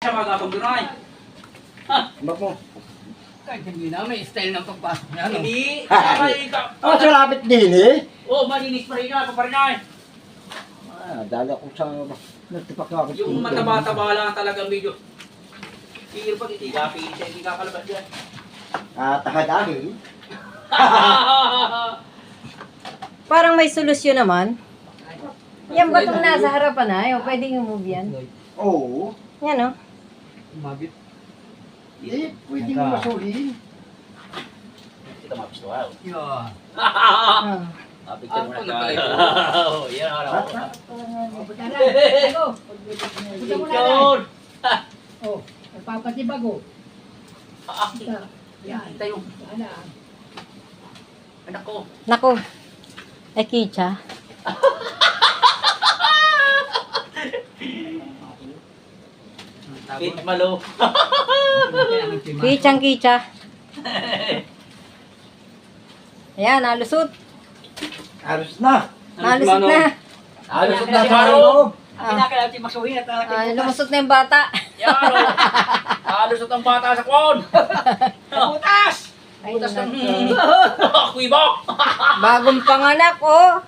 Siya magapag doon ay. Bak mo. Kahit hindi na, may style ng pagpasok niya. No? Hindi. Sabay ka. Ah, sa lapit din eh. Oh, malinis pa rin na. Pa rin ay. Dala ko sa... Nagtipak ako. Yung mataba-taba lang talagang medyo. Tigil pa, hindi ka pilit siya, hindi kakalabas dyan. Takadali. Parang may solusyon naman. Yan ba itong nasa harapan na? Yung pwedeng i-move yan. Oo. Yan o. Umabit. Eh, pwede mo masuhin. Kita mapisto ha. Yun. Ah. Picture mo na tayo. Oh, yan ako. Punta na. Bago. Punta mo na na. Picture. Oh, nagpapatibago. Punta. Yan. Tayo. Ana. Anak ko. Naku. Ay, Kicha. Pit malo. Kichang Kicha. Ayan, nalusot. Aros na. Nalusot na. Alusot na Na si sa Maro. loob. Ang pinakailangan si masuhin at talagang Lumusot na yung bata. Yan. Alusot ang bata sa kon. Butas. Ay, Butas ng naku. kuibok. Bagong panganak, oh.